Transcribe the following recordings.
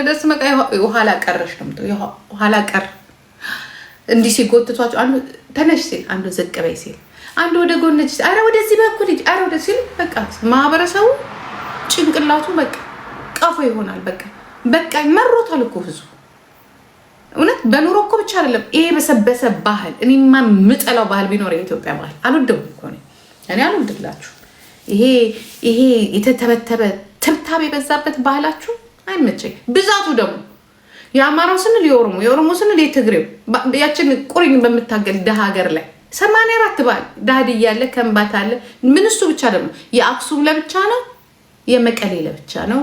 ደስ መቃ ኋላ ቀረሽ ነው ኋላ ቀር እንዲህ ሲጎትቷቸው አንዱ ተነሽ ሲል አንዱ ዝቅ በይ ሲል አንዱ ወደ ጎነች አረ ወደዚህ በኩል ሂጂ አረ ወደ ሲል በቃ ማህበረሰቡ ጭንቅላቱ በቃ ቀፎ ይሆናል። በቃ መሮታል እኮ ህዝቡ። እውነት በኑሮ እኮ ብቻ አይደለም ይሄ በሰበሰ ባህል። እኔማ ምጠላው ባህል ቢኖር የኢትዮጵያ ባህል አልወደውም እኮ እኔ አልወድላችሁ። ይሄ የተተበተበ ትብታብ የበዛበት ባህላችሁ አይመቸኝ። ብዛቱ ደግሞ የአማራው ስንል የኦሮሞ ስንል የትግሬው ያችን ቁሪኝ በምታገል ደሃ ሀገር ላይ 84 ባህል ዳድ እያለ ከምባት አለ። ምን እሱ ብቻ ደግሞ የአክሱም ለብቻ ነው፣ የመቀሌ ለብቻ ነው፣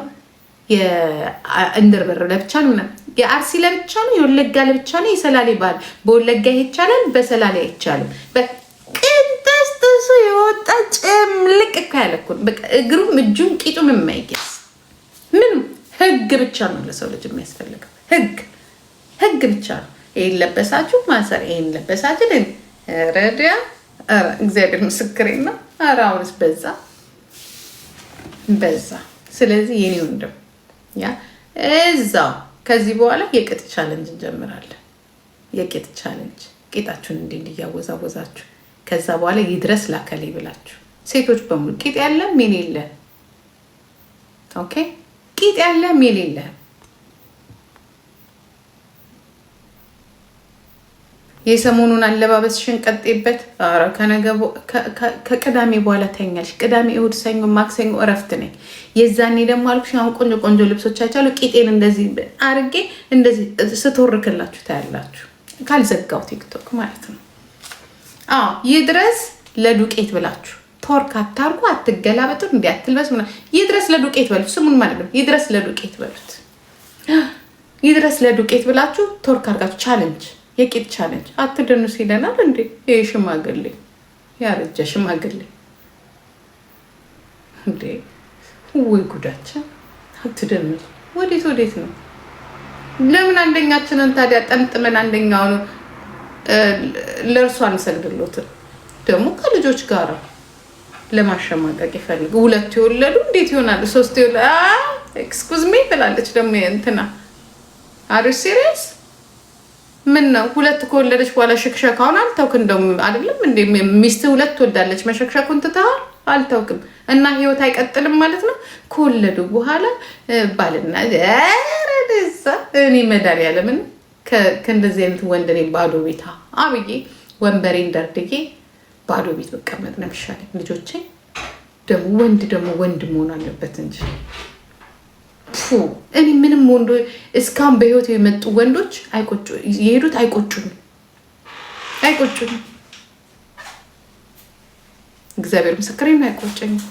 የእንድርበር ለብቻ ነው፣ የአርሲ ለብቻ ነው፣ የወለጋ ለብቻ ነው። የሰላሌ ባህል በወለጋ ይቻላል፣ በሰላሌ አይቻልም። በቅንጥስጥሱ የወጣ ጭምልቅ እኮ ያለ እኮ በቃ እግሩም እጁም ቂጡም የማይገስ ምን ህግ ብቻ ነው ለሰው ልጅ የሚያስፈልገው። ህግ ብቻ ነው። ይሄን ለበሳችሁ ማሰር፣ ይሄን ለበሳችሁ ረዲያ እግዚአብሔር ምስክሬ ነው። ኧረ አሁንስ በዛ። ስለዚህ የኔ ወንድም እዛው ከዚህ በኋላ የቅጥ ቻሌንጅ እንጀምራለን። የቅጥ ቻሌንጅ ቂጣችሁን እንዲያወዛወዛችሁ ከዛ በኋላ ይድረስ ላከሌ ብላችሁ ሴቶች በሙሉ ቂጥ ያለ ምን የለ ኦኬ፣ ቂጥ ያለ ምን የለ የሰሞኑን አለባበስሽን ቀጤበት። ኧረ ከቅዳሜ በኋላ ተኛልሽ። ቅዳሜ፣ እሑድ፣ ሰኞ፣ ማክሰኞ እረፍት ነኝ። የዛኔ ደግሞ አልኩሽ አሁን ቆንጆ ልብሶች አይቻሉ። ቂጤን እንደዚህ አርጌ እንደዚህ ስትወርክላችሁ ታያላችሁ። ካልዘጋው ቲክቶክ ማለት ነው። ይድረስ ለዱቄት ብላችሁ ቶርክ አታርጉ፣ አትገላበጡ፣ እንዲ አትልበስ። ይድረስ ለዱቄት በሉት። ስሙን ማለት ነው። ይድረስ ለዱቄት በሉት። ይድረስ ለዱቄት ብላችሁ ቶርክ አርጋችሁ ቻሌንጅ፣ የቂጥ ቻሌንጅ። አትደንሱ ይለናል እንዴ ይሄ ሽማግሌ፣ ያረጀ ሽማግሌ እንዴ! ወይ ጉዳችን! አትደንሱ። ወዴት ነው? ለምን አንደኛችንን ታዲያ ጠምጥመን አንደኛውን ለእርሷ አንሰግድሎትም? ደግሞ ከልጆች ጋር ለማሸማቀቅ ይፈልግ። ሁለት የወለዱ እንዴት ይሆናል? ሶስት የወለዱ ኤክስኩዝ ሚ ትላለች ደግሞ እንትና። አር ዩ ሲሪየስ? ምን ነው ሁለት ከወለደች በኋላ ሽክሸካውን አልተውክ? እንደውም አይደለም እንዴ ሚስት ሁለት ወልዳለች፣ መሸክሸኩን ትተሃል? አልተውክም። እና ህይወት አይቀጥልም ማለት ነው። ከወለዱ በኋላ ባልና ረደዛ እኔ መድኃኒዓለምን ከእንደዚህ አይነት ወንድ እኔ ባዶ ቤታ አብዬ ወንበሬን ደርድጌ ባዶ ቤት በቀመጥ ነው የሚሻለኝ። ልጆቼ ደግሞ ወንድ መሆን አለበት እንጂ እኔ ምንም ወንዶ እስካሁን በህይወት የመጡ ወንዶች የሄዱት አይቆጩኝም። እግዚአብሔር ምስክሬን አይቆጨኝም።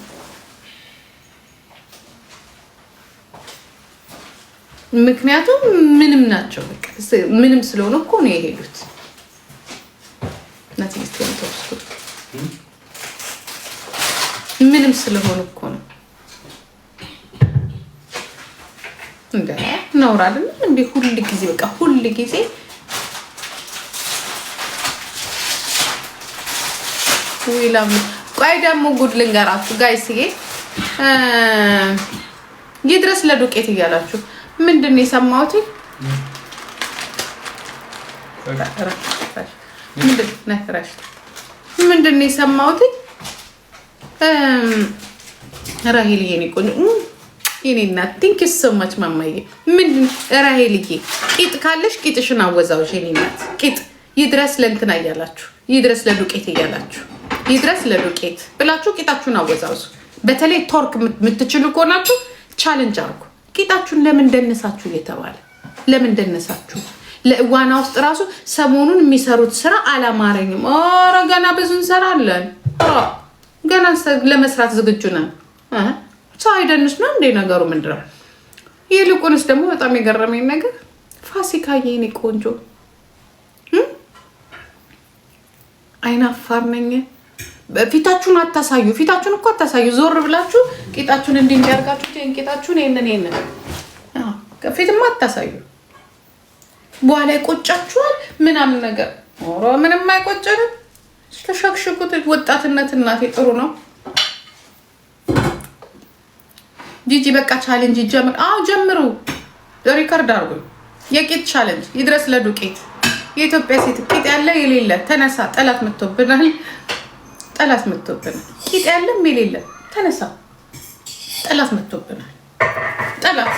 ምክንያቱም ምንም ናቸው። በቃ ምንም ስለሆነ እኮ ነው የሄዱት። ምንም ስለሆነ እኮ ነው። እንደ ነውር አይደለም እንዴ? ሁል ጊዜ በቃ ሁል ጊዜ ዊላም። ቆይ ደግሞ ጉድ ልንገራችሁ ጋይስዬ፣ ይድረስ ለዱቄት እያላችሁ ምንድን ነው የሰማሁት? ምንድን ነው የሰማሁት? ራሄልዬ የኔ ቆንጆ የኔ እናት ቲንክ ዩ ሶ ማች ማማዬ። ምንድን ራሄልዬ ቂጥ ካለሽ ቂጥሽን አወዛውሽ የኔ እናት። ቂጥ ይድረስ ለእንትና እያላችሁ ይድረስ ለዱቄት እያላችሁ ይድረስ ለዱቄት ብላችሁ ቂጣችሁን አወዛውዙ። በተለይ ቶርክ የምትችሉ ከሆናችሁ ቻሌንጅ አርጉ። ቂጣችሁን ለምን ደነሳችሁ እየተባለ ለምን ደነሳችሁ? ለዋና ውስጥ ራሱ ሰሞኑን የሚሰሩት ስራ አላማረኝም። ኧረ ገና ብዙ እንሰራለን። ገና ለመስራት ዝግጁ ነን። ሰው አይደንስ ነው እንዴ ነገሩ? ምንድነው? ይልቁንስ ደግሞ በጣም የገረመኝ ነገር ፋሲካዬ የኔ ቆንጆ አይናፋር ነኝ። ፊታችሁን አታሳዩ። ፊታችሁን እኮ አታሳዩ። ዞር ብላችሁ ቂጣችሁን እንዲያርጋችሁ ቂጣችሁን ይሄንን ፊትማ አታሳዩ። በኋላ ይቆጫችኋል ምናምን ነገር። ኦሮ ምንም አይቆጨንም። ተሸክሽኩት። ወጣትነት እናቴ ጥሩ ነው። ጂጂ በቃ ቻሌንጅ ጀምር። ጀምሩ። ሪከርድ አድርጉኝ። የቂጥ ቻለንጅ ይድረስ ለዱቄት። የኢትዮጵያ ሴት ቂጥ ያለ የሌለ ተነሳ። ጠላት መጥቶብናል። ቂጥ ያለም የሌለ ተነሳ። ጠላት መጥቶብናል። ጠላት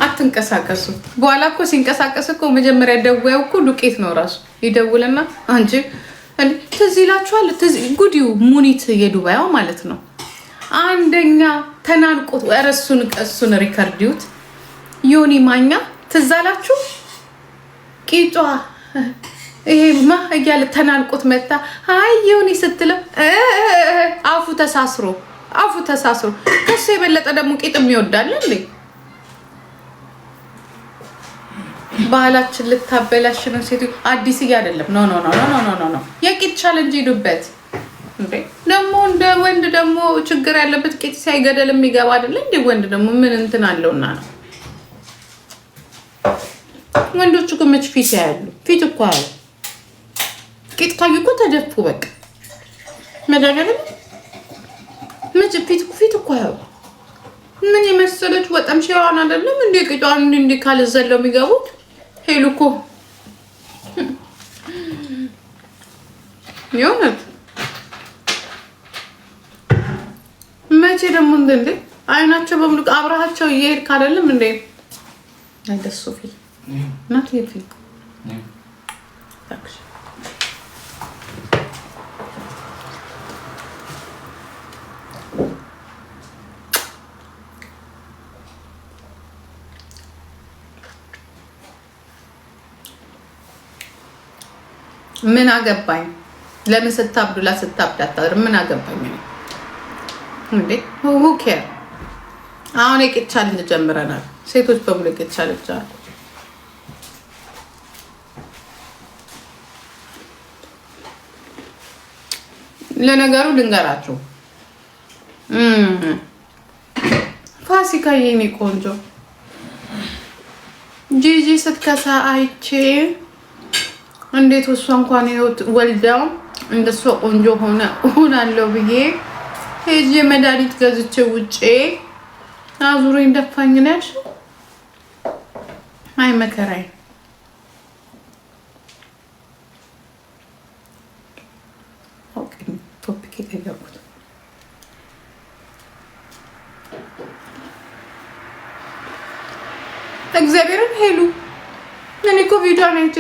አትንቀሳቀሱ። በኋላ እኮ ሲንቀሳቀስ እኮ መጀመሪያ ደዋዩ እኮ ዱቄት ነው ራሱ ይደውልና አንቺ ትዝ ይላችኋል። ጉዲው ሙኒት የዱባያው ማለት ነው። አንደኛ ተናንቆት እሱን ሪከርዲዩት ዮኒ ማኛ ትዝ አላችሁ? ቂጧ ይሄማ እያለ ተናንቆት መጣ። አይ ዮኒ ስትለው አፉ ተሳስሮ ከሱ የበለጠ ደግሞ ቂጥ የሚወዳል እንዴ? ባህላችን ልታበላሽ ነው ሴቱ። አዲስ አይደለም። ኖ የቂጥ ቻለንጅ ሂዱበት እንዴ። ደግሞ እንደ ወንድ ደግሞ ችግር ያለበት ቂጥ ሳይገደል የሚገባ አይደለ እንዴ? ወንድ ደግሞ ምን እንትን አለውና ነው? ወንዶቹ እኮ መች ፊት ያያሉ? ፊት እኮ ያሉ ቂጥ ካዩ እኮ ተደፉ በቃ መዳገለ መች ፊት እኮ ያሉ ምን የመሰለች ወጣም ሸዋን አይደለም እንዴ? ቂጧን እንዴ ካልዘለው የሚገቡት ሄሉ እኮ የሆነት መቼ ደግሞ እንዴ አይናቸው በሙሉ አብረሃቸው እየሄድክ አይደለም እንዴ? አይደሱ ፊት ናት የፊት ታክሲ ምን አገባኝ? ለምን ስታብዱላ ስታብዳታ ምን አገባኝ እንዴ? ኦኬ አሁን የቂጥ ቻሌንጅ ጀምረናል። ሴቶች በሙሉ የቂጥ ቻሌንጅ አሉ። ለነገሩ ልንገራችሁ ፋሲካ የኔ ቆንጆ ጂጂ ስትከሳ አይቼ እንዴት እሷ እንኳን ወልዳው እንደሷ ቆንጆ ሆናለሁ ብዬ ሄጄ መድኃኒት ገዝቼ ውጪ አዙሮኝ ደፋኝ ነው ያልሽው። አይ መከራዬ። ኦኬ ቶፒክ የተገቡት እግዚአብሔርን ሄሉ እኔ እኮ ቪዲዮ አይቼ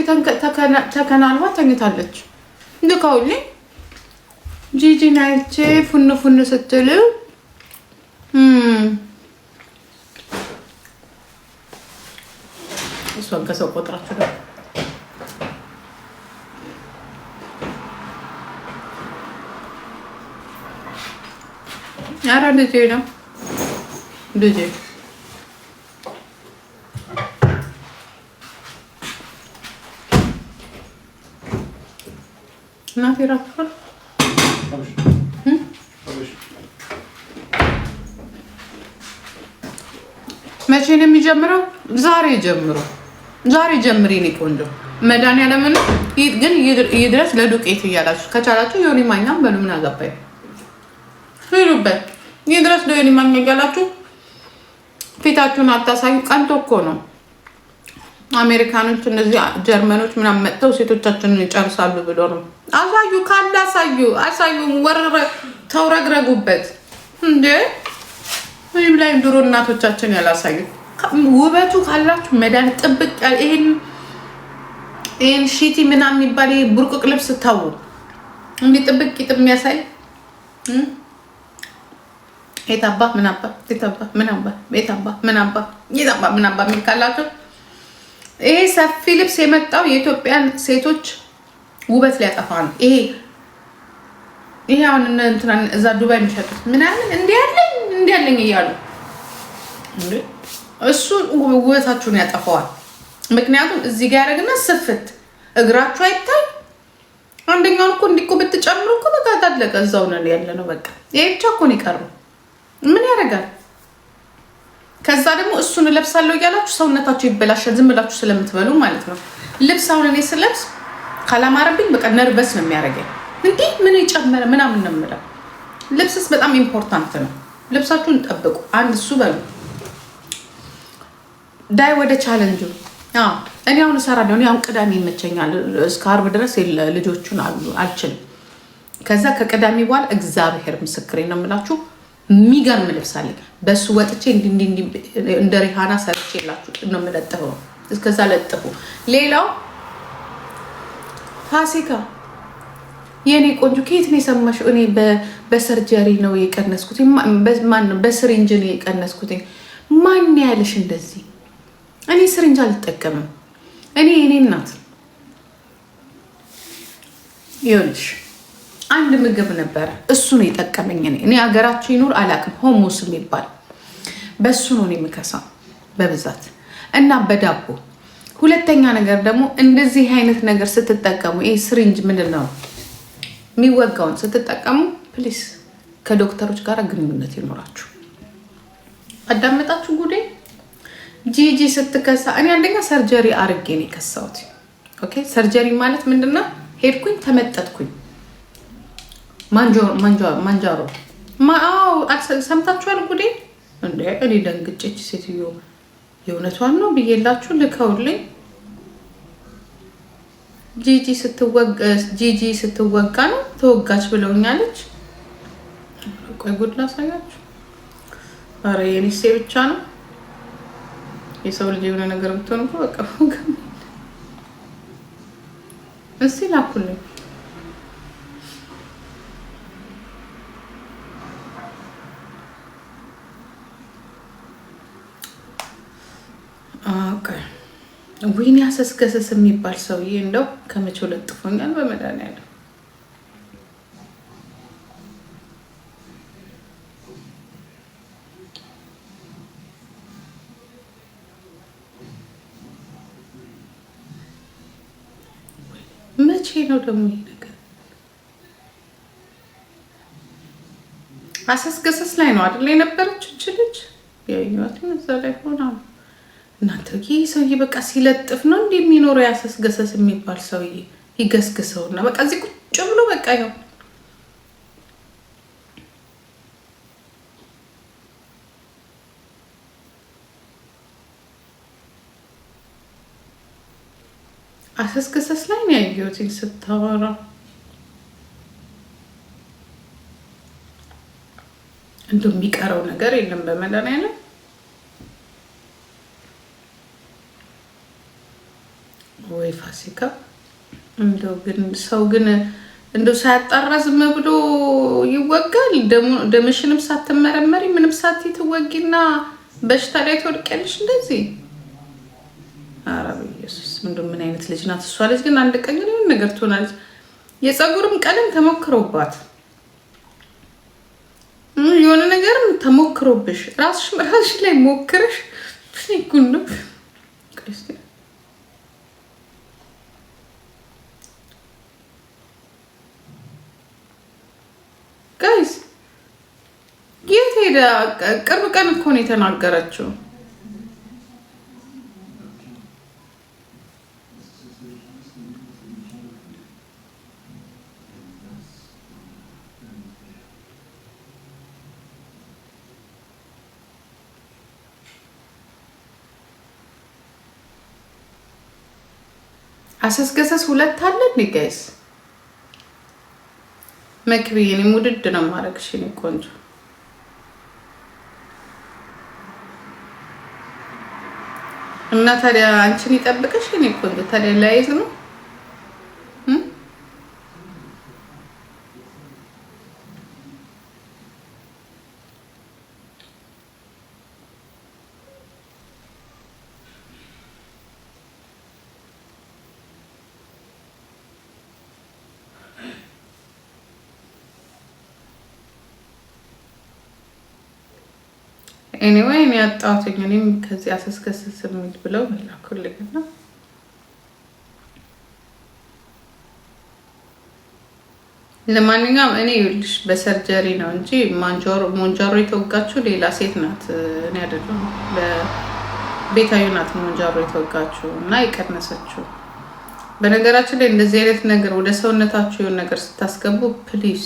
ተከናንባ ተኝታለች። ልካውልኝ ጂጂን አይቼ ፉን ስትል እሷን ከሰው ቆጥራችሁ ነው። ኧረ ልጄ ነው ልጄ እናቴ ራሱ መቼ ነው የሚጀምረው? ዛሬ ጀምሪ እኔ ቆንጆ መድኃኒዓለምን ግን ይድረስ ለዱቄት እያላችሁ ከቻላችሁ ዮኒ ማኛም በሉ ምን አገባኝ ሂዱበት። ይድረስ ለዮኒ ማኛ እያላችሁ ፊታችሁን አታሳዩ። ቀንቶ እኮ ነው አሜሪካኖች እነዚህ ጀርመኖች ምናምን መጥተው ሴቶቻችንን ይጨርሳሉ ብሎ ነው። አሳዩ ካለ አሳዩ ወረረ ተውረግረጉበት እንዴ። ምንም ላይ ድሮ እናቶቻችን ያላሳዩ ውበቱ ካላችሁ መዳን ጥብቅ ያለ ይሄን ሺቲ ምናምን የሚባል ቡርቁቅ ልብስ ታው እንዴ ጥብቅ ይጥም የሚያሳይ የታባ ምናባ የሚካላችሁ ይሄ ሰፊ ልብስ የመጣው የኢትዮጵያን ሴቶች ውበት ሊያጠፋ ነው። ይሄ አሁን እንትና እዛ ዱባይ የሚሸጡት ምናምን እንዲያለኝ እያሉ እሱ ውበታችሁን ያጠፋዋል። ምክንያቱም እዚህ ጋር ያደረግና ስፍት እግራችሁ አይታይ። አንደኛውን እኮ እንዲቆ ብትጨምሩ እኮ በቃ ታለቀ እዛው ነው ያለ ነው። በቃ ይሄ ብቻ እኮ ነው የቀረው። ምን ያደርጋል? ከዛ ደግሞ እሱን ለብሳለሁ እያላችሁ ሰውነታችሁ ይበላሻል። ዝም ብላችሁ ስለምትበሉ ማለት ነው። ልብስ አሁን እኔ ስለብስ ካላማረብኝ በቃ ነርቨስ ነው የሚያደርገኝ። እንዴ ምን ይጨመረ ምናምን ነው የምለው። ልብስስ በጣም ኢምፖርታንት ነው። ልብሳችሁን ጠብቁ። አንድ እሱ በሉ ዳይ ወደ ቻሌንጁ እኔ አሁን እሰራለሁ። እኔ አሁን ቅዳሜ ይመቸኛል። እስከ ዓርብ ድረስ ልጆቹን አልችልም። ከዛ ከቅዳሜ በኋላ እግዚአብሔር ምስክሬ ነው የምላችሁ የሚገርም ልብስ አለኝ። በሱ ወጥቼ እንደ ሪሃና ሰርቼ የላችሁ ነው የምለጥፈው። እስከዛ ለጥፉ። ሌላው ፋሲካ የኔ ቆንጆ ከየት ነው የሰማሽው? እኔ በሰርጀሪ ነው የቀነስኩት። ማነው በስሪንጅ ነው የቀነስኩት? ማን ያለሽ እንደዚህ? እኔ ስሪንጅ አልጠቀምም። እኔ እናት ይኸውልሽ አንድ ምግብ ነበረ፣ እሱ ነው የጠቀመኝ። እኔ ሀገራችሁ ይኑር አላውቅም፣ ሆሙስ የሚባል በሱ ነው የምከሳው በብዛት እና በዳቦ። ሁለተኛ ነገር ደግሞ እንደዚህ አይነት ነገር ስትጠቀሙ ይሄ ስሪንጅ ምንድን ነው የሚወጋውን ስትጠቀሙ ፕሊስ ከዶክተሮች ጋር ግንኙነት ይኖራችሁ። አዳመጣችሁ ጉዴ? ጂጂ ስትከሳ እኔ አንደኛ ሰርጀሪ አርጌ ነው የከሳሁት። ኦኬ ሰርጀሪ ማለት ምንድነው? ሄድኩኝ ተመጠጥኩኝ። ማንጃሮ ሰምታችኋል ጉዴ? እንዴ እኔ ደንግጬች ሴትዮ የእውነቷን ነው ብዬላችሁ ልከውልኝ ጂጂ ስትወጋ ነው ተወጋች ብለውኛለች። ቆይ ጉድ ላሳያችሁ። ኧረ የኔሴ ብቻ ነው የሰው ልጅ የሆነ ነገር ብትሆን እኮ በቃ እስቲ ላኩልኝ። ዊኒ አሰስገሰስ የሚባል ሰውዬ እንደው ከመቼው ለጥፎኛል በመድኃኒዓለም። መቼ ነው ደግሞ ይሄ ነገር? አሰስገሰስ ላይ ነው አይደል የነበረች እች ልጅ ያዩት እዛ ላይ ሆና እናንተ ይህ ሰውዬ በቃ ሲለጥፍ ነው እንዴ የሚኖረው? ያሰስገሰስ የሚባል ሰውዬ ይገስግሰውና በቃ እዚህ ቁጭ ብሎ በቃ ይኸው አሰስገሰስ ላይ ነው ያየሁት ስታወራ። እንደው የሚቀረው ነገር የለም በመድኃኒዓለም። ወይ ፋሲካ እንደው ግን ሰው ግን እንደው ሳያጣራ ዝም ብሎ ይወጋል። ደምሽንም ሳትመረመሪ ምንም ሳትይ ትወጊና በሽታ ላይ ትወድቂያለሽ እንደዚህ። ኧረ በኢየሱስ እንደው ምን አይነት ልጅ ናት እሷ ልጅ ግን አንድ ቀን የሆነ ነገር ትሆናለች። የፀጉርም ቀለም ተሞክሮባት የሆነ ነገርም ተሞክሮብሽ ራስሽ ላይ ሞክረሽ ፍሪኩን ነው ጋይስ። የት ሄደ? ቅርብ ቀን እኮ ነው የተናገረችው። አሰስገሰስ ሁለት አለ እንዴ ጋይስ? መክብዬ እኔ ሙድድ ነው ማረግሽ እኔ ቆንጆ። እና ታዲያ አንቺን ይጠብቅሽ እኔ ቆንጆ። ታዲያ ላይዝ ነው ኤኒዌይ እኔ ያጣሁትኝ እኔም ከዚህ አሰስገሰስ የሚል ብለው ላኩልኝና ለማንኛውም እኔ ይኸውልሽ በሰርጀሪ ነው እንጂ ሞንጃሮ የተወጋችሁ ሌላ ሴት ናት። እኔ አይደለም በቤታዩ ናት ሞንጃሮ የተወጋችሁ እና የቀነሰችው። በነገራችን ላይ እንደዚህ አይነት ነገር ወደ ሰውነታችሁ የሆነ ነገር ስታስገቡ ፕሊዝ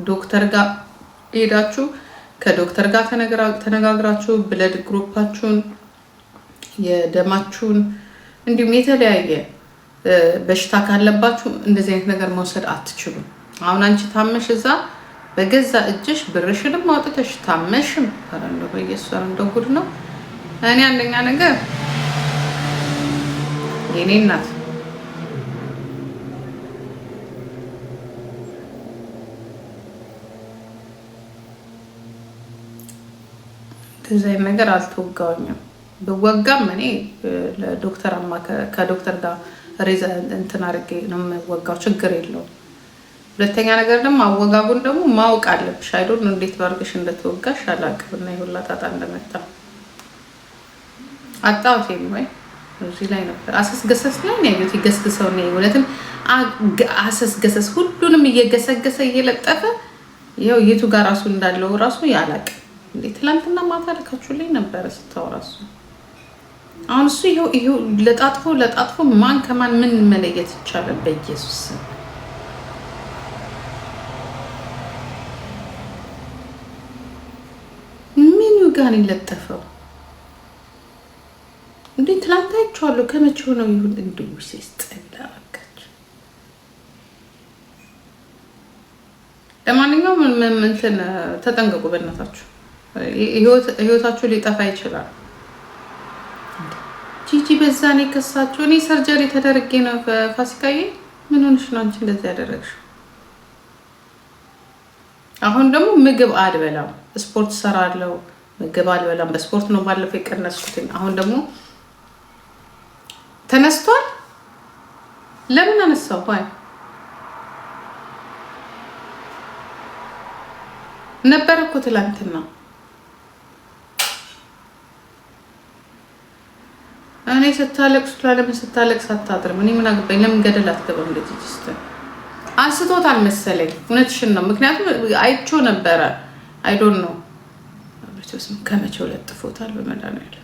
ዶክተር ጋር ሄዳችሁ ከዶክተር ጋር ተነጋግራችሁ ብለድ ግሩፓችሁን የደማችሁን እንዲሁም የተለያየ በሽታ ካለባችሁ እንደዚህ አይነት ነገር መውሰድ አትችሉም። አሁን አንቺ ታመሽ እዛ በገዛ እጅሽ ብርሽንም አውጥተሽ ታመሽም እንደው በኢየሱስ እንደው ጉድ ነው። እኔ አንደኛ ነገር የኔ እናት እንደዚህ ነገር አልተወጋውኝም። ብወጋም እኔ ለዶክተር ከዶክተር ጋር እንትን አድርጌ ነው የምወጋው፣ ችግር የለውም። ሁለተኛ ነገር ደግሞ አወጋጉን ደግሞ ማወቅ አለብሽ። አይዶን እንዴት ባርገሽ እንደተወጋሽ አላውቅም። እና ይሁላ ጣጣ እንደመጣ አጣውቴ ወይ እዚህ ላይ ነበር አሰስገሰስ ላይ ነው ያዩት። ይገስግሰው ነው ወለትም አሰስገሰስ ሁሉንም እየገሰገሰ እየለጠፈ ይኸው የቱ ጋር ራሱ እንዳለው ራሱ ያላቅ እንዴ ትላንትና ማታ ልካችሁልኝ ነበር ስታው ራሱ አሁን እሱ ይኸው ለጣጥፎ ማን ከማን ምን መለየት ይቻላል? በኢየሱስ ጋር ይለጠፈው እንዴ ትላንት አይቼዋለሁ። ከመቼው ነው ይሁን እንደው ሲስተላከች። ለማንኛውም እንትን ተጠንቀቁ በእናታችሁ፣ ህይወታችሁ ሊጠፋ ይችላል። ጂጂ በዛኔ ከሳችሁ እኔ ሰርጀሪ ተደርጌ ነው ፋሲካዬ። ምን ሆነሽ ነው አንቺ እንደዚህ ያደረግሽው? አሁን ደግሞ ምግብ አልበላም፣ ስፖርት ሰራለሁ፣ ምግብ አልበላም። በስፖርት ነው ባለፈው የቀነስኩት። አሁን ደግሞ ተነስቷል። ለምን አነሳው? ባይ ነበር እኮ ትላንትና። እኔ ስታለቅስ ለምን ስታለቅስ አታድርም? እኔ ምን አገባኝ? ለምን ገደል አትገባም? እንደዚህ ጅስተ አንስቶታል መሰለኝ። እውነትሽን ነው። ምክንያቱም አይቼው ነበረ። አይ ዶንት ኖ ከመቼው ለጥፎታል። በመድኃኒዓለም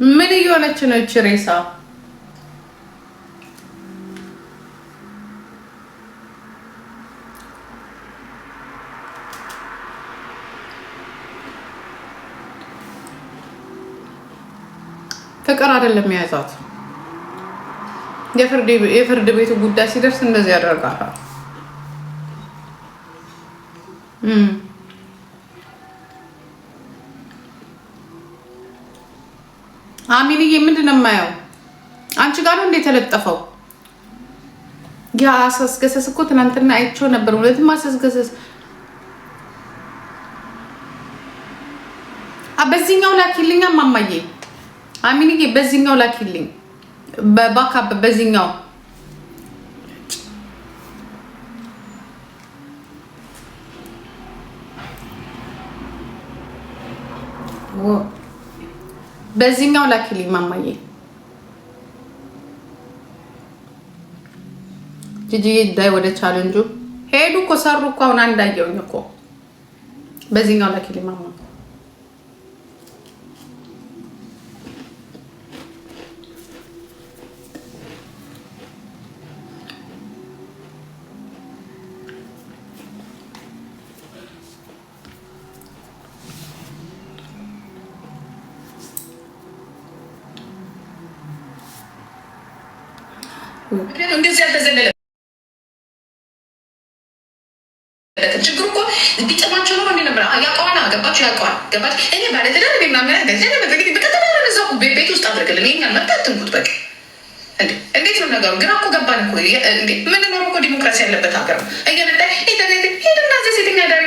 ምን እየሆነች ነው እቺ ሬሳ? ፍቅር አይደለም የያዛት። የፍርድ ቤቱ ጉዳይ ሲደርስ እንደዚህ ያደርጋታል። አሚንዬ ምንድን ነው የማየው? አንቺ ጋር ነው እንዴ የተለጠፈው? ያ አሰስገሰስ እኮ ትናንትና አይቼው ነበር። ሁለትም አሰስገሰስ በዚህኛው ላኪልኛ ማማዬ። አሚንዬ በዚህኛው ላኪልኝ፣ በባካፕ በዚህኛው በዚህኛው ላኪልኝ ማማዬ። ጂጂዬ ዳይ ወደ ቻሌንጁ ሄዱ እኮ ሰሩ እኮ። አሁን አንዳየውኝ እኮ በዚህኛው ላኪልኝ ማማ። እንደዚህ ያልተዘለለ ችግር እኮ ቢጨማቸው ነው እንዴ ነበር ያቋዋና ገባችሁ? ያቋዋን ገባችሁ? እኔ ባለ ተዳር እና ምን ገንዘብ በዘግዲ በከተማራ ነው ቤት ውስጥ አድርገልን ይሄኛል መጣት ትንኩት በቃ እንዴ! እንዴት ነው ነገሩ? ግራ እኮ ገባን እኮ እንዴ! ምን ነው እኮ ዲሞክራሲ ያለበት ሀገር ነው። እየመጣ ሄድና እዚህ ሴተኛ ዳሪ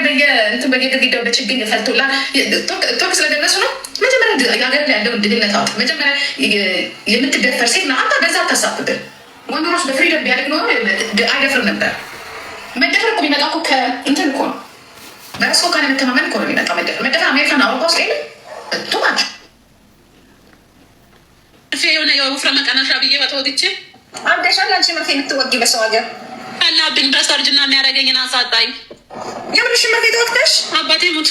በየግድግዳው በችግኝ ፈልቶላ ቶክ ስለደነሱ ነው። መጀመሪያ የሀገር ላይ ያለውን ድህነት አውጥ። መጀመሪያ የምትደፈር ሴት ና አንተ በዛ ታሳፍብን ወንድ ራሱ በፍሪደም ቢያደግ ነው አይደፍርም ነበር። መደፈር እኮ የሚመጣው እኮ ከእንትን እኮ ነው፣ በራስ እኮ ካለመተማመን እኮ ነው የሚመጣው መደፈር። መደፈር አሜሪካን አውሮፓ ውስጥ የለም ቶማቸው የሆነ የወፍረ መቀናሻ ብዬ በተወጥቼ አብደሻል። አንቺ መርፌ የምትወጊ በሰው ሀገር አላብኝ። በሰርጅና የሚያደርገኝን አሳጣኝ። የምንሽ መርፌ ተወቅተሽ አባቴ ሙት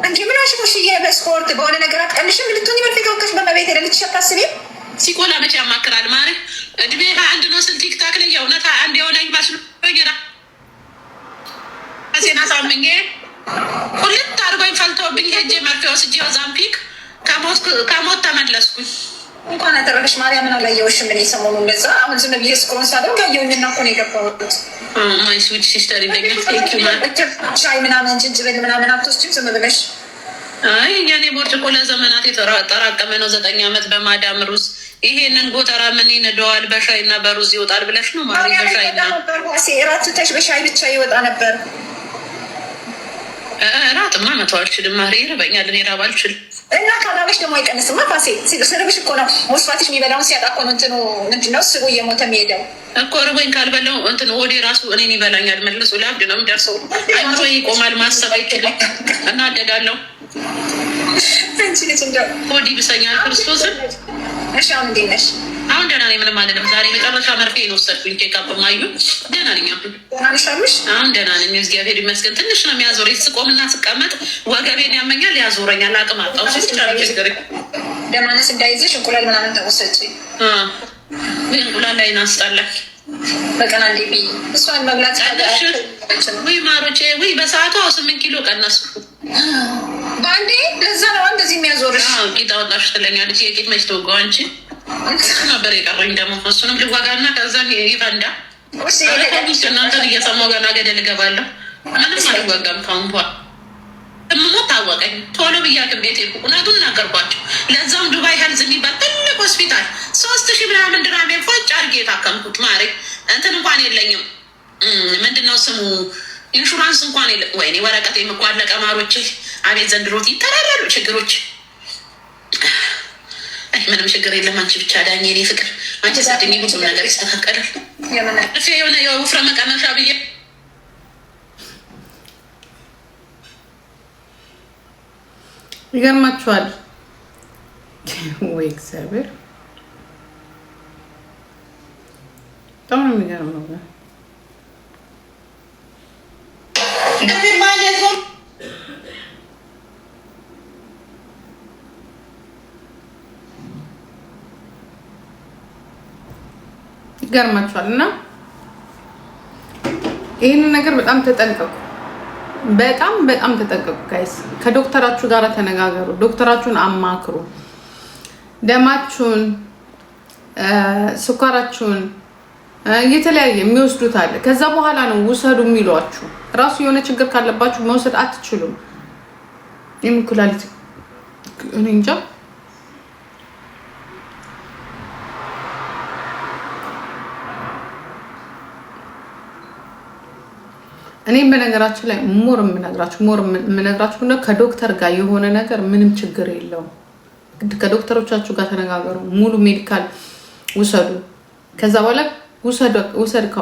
እንጂ ምን አሽሙሽ በስፖርት በሆነ ነገር አትቀንሽም። ልትሆኝ መርፌ ከወቀሽ በመቤት ሄደልሽ አታስቢ። ሲቆላ መቼ ያማክራል ማሪ እድሜ 21 ነው ስል ቲክታክ ላይ የእውነት 21 የሆነኝ መስሎኝ ራሴን አሳምኜ ሁለት አድርጎኝ ፈልተውብኝ ሄጄ መርፌ ወስጄ ዛምፒክ ከሞት ተመለስኩኝ። እንኳን አደረገሽ ማርያምን አላየሁሽም። እኔ ሰሞኑን እንደዛ አሁን ዝም ብዬ ስክሮን ሳደርግ አየሁኝና እኮ ነው የገባሁት። ማይ ስዊት ሲስተር ይለኛል ሻይ ምናምን ጅንጅብል ምናምን አትወስጂም ዝም ብለሽ? አይ የኔ ቦርጭ እኮ ለዘመናት የተጠራቀመ ነው። 9 ዓመት በማዳም ሩዝ ይሄንን ጎተራ ምን ይነደዋል በሻይ እና በሩዝ ይወጣል ብለሽ ነው ማሪ? በሻይ እና እራት ትተሽ በሻይ ብቻ ይወጣ ነበር። እራትማ መተው አልችልም ማሪ፣ ይርበኛል። እኔ ራብ አልችልም። እና ካላበሽ ደግሞ አይቀንስማ ፋሴ። ስርብሽ እኮ ነው ሞስፋትሽ የሚበላውን ሲያጣ እኮ ነው እንትኑ ምንድን ነው ስቡ እየሞተ የሚሄደው እኮ። ርቦኝ ካልበላው እንትን ወዴ ራሱ እኔን ይበላኛል። መልሶ ለአብድ ነው የሚደርሰው። አይምሮ ይቆማል። ማሰብ አይችልም። እናደዳለሁ። ሆድ ይብሰኛል። ክርስቶስን እሺ አሁን እንዴት ነሽ? አሁን ደህና ነኝ። ምንም አይደለም። ዛሬ መጨረሻ መርፌ ነው ወሰድኩኝ። ቼክአፕ ማዩ ደህና ነኝ። አሁን ደህና ነኝ። እግዚአብሔር ይመስገን። ትንሽ ነው የሚያዞረኝ። ስቆምና ስቀመጥ ወገቤን ያመኛል፣ ያዞረኛል። አቅም አጣሁ። ችግር ደማነስ እንዳይዝሽ እንቁላል ምናምን ተወሰጭ። እንቁላል ላይ ናስጣላል በቀን አንዴ ብይ። እሷን መብላት ወይ ማሮቼ ወይ በሰዓቱ 8 ኪሎ ቀነስኩ በአንዴ። ለዛ ነው እንደዚህ የሚያዞርሽ። ቂጣ ወጣሽ ትለኛለች። የቂጥ መች ተወጋው አንቺ? እሱ ነበር የቀረኝ ደግሞ። እሱንም ልዋጋና ከዛ ይፈንዳ። እናንተን እየሰማሁ ገና ገደል እገባለሁ። ምንም አልዋጋም ካሁን በኋላ። እምሞት ታወቀኝ። ቶሎ ብያ ቤት ሄድኩ። እውነቱን ነገርኳቸው። ለዛም ዱባይ ሄልዝ የሚባል ትልቅ ሆስፒታል 3000 ምናምን ድራሜ ፎጭ አድርጌ የታከምኩት ማሪ። እንትን እንኳን የለኝም። ምንድነው ስሙ? ኢንሹራንስ እንኳን የለ። ወይኔ ወረቀት የምቋለቀ ማሮቼ። አቤት ዘንድሮት ይተራራሉ ችግሮች። ምንም ችግር የለም። አንቺ ብቻ ዳኝ የኔ ፍቅር። አንቺ ስትኝ ሁሉም ነገር ይስተካከላል። የሆነ የውፍረ መቀነሻ ብዬ ይገርማችኋል ወይ እግዚአብሔር በጣም ነው የሚገርመው ነው። ይገርማችኋል። እና ይህንን ነገር በጣም ተጠንቀቁ። በጣም ተጠንቀቁ ጋይስ። ከዶክተራችሁ ጋር ተነጋገሩ። ዶክተራችሁን አማክሩ። ደማችሁን፣ ስኳራችሁን የተለያየ የሚወስዱት አለ። ከዛ በኋላ ነው ውሰዱ የሚሏችሁ። ራሱ የሆነ ችግር ካለባችሁ መውሰድ አትችሉም። የምኩላሊት እኔ እንጃ። እኔም በነገራችን ላይ ሞር የምነግራችሁ ከዶክተር ጋር የሆነ ነገር ምንም ችግር የለውም። ከዶክተሮቻችሁ ጋር ተነጋገሩ። ሙሉ ሜዲካል ውሰዱ። ከዛ በኋላ